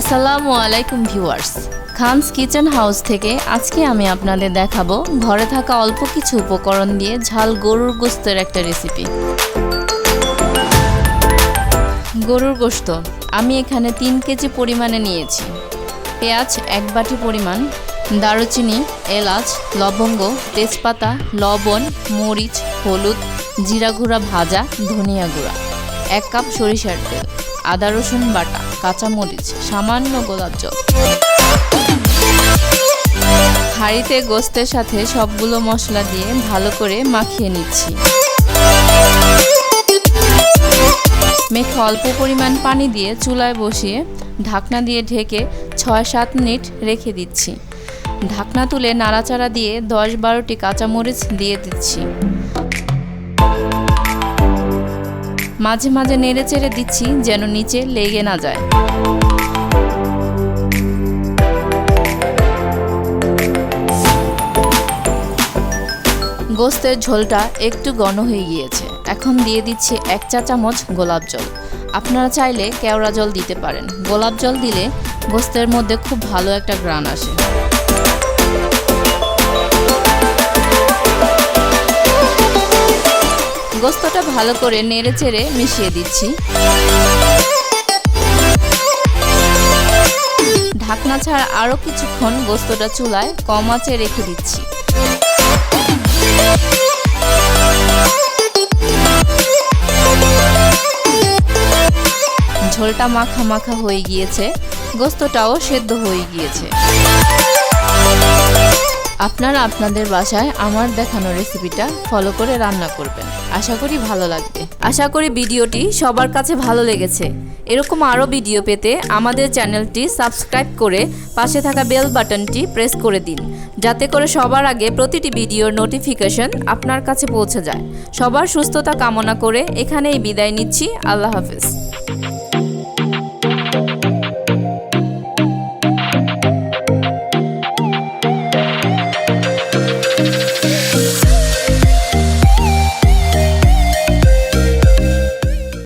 আসসালামু আলাইকুম viewers, Khan's kitchen house থেকে আজকে আমি আপনাদের দেখাবো ঘরে থাকা অল্প কিছু উপকরণ দিয়ে ঝাল গরুর গোশতের একটা রেসিপি। গরুর গোশত আমি এখানে 3 কেজি পরিমাণে নিয়েছি। পেঁয়াজ 1 বাটি পরিমাণ, দারুচিনি, এলাচ, লবঙ্গ, তেজপাতা, লবণ, মরিচ, হলুদ, জিরা গুঁড়া ভাজা, ধনিয়া গুঁড়া, 1 কাপ সরিষার তেল, আদা রসুন বাটা, কাঁচামরিচ, সামান্য গোলাপ জল। হাঁড়িতে গোশতের সাথে সবগুলো মশলা দিয়ে ভালো করে মাখিয়ে নিচ্ছি। মেখে অল্প পরিমাণ পানি দিয়ে চুলায় বসিয়ে ঢাকনা দিয়ে ঢেকে 6-7 মিনিট রেখে দিচ্ছি। ঢাকনা তুলে নাড়াচাড়া দিয়ে 10-12টি কাঁচামরিচ দিয়ে দিচ্ছি। মাঝে মাঝে নেড়ে চেড়ে দিচ্ছি যেন নিচে লেগে না যায়। গোশতের ঝোলটা একটু ঘন হয়ে গিয়েছে। এখন দিয়ে দিচ্ছি 1 চা চামচ গোলাপ জল। আপনারা চাইলে কেওড়া জল দিতে পারেন। গোলাপ জল দিলে গোশতের মধ্যে খুব ভালো একটা ঘ্রাণ আসে। গোশতটা ভালো করে নেড়ে চেড়ে মিশিয়ে দিচ্ছি। ঢাকনা ছাড়া আরও কিছুক্ষণ গোশতটা চুলায় কম আঁচে রেখে দিচ্ছি। ঝোলটা মাখা মাখা হয়ে গিয়েছে, গোশতটাও সেদ্ধ হয়ে গিয়েছে। আপনারা আপনাদের বাসায় আমার দেখানো রেসিপিটা ফলো করে রান্না করবেন। আশা করি ভালো লাগবে। আশা করি ভিডিওটি সবার কাছে ভালো লেগেছে। এরকম আরও ভিডিও পেতে আমাদের চ্যানেলটি সাবস্ক্রাইব করে পাশে থাকা বেল বাটনটি প্রেস করে দিন, যাতে করে সবার আগে প্রতিটি ভিডিওর নোটিফিকেশন আপনার কাছে পৌঁছে যায়। সবার সুস্থতা কামনা করে এখানেই বিদায় নিচ্ছি। আল্লাহ হাফেজ।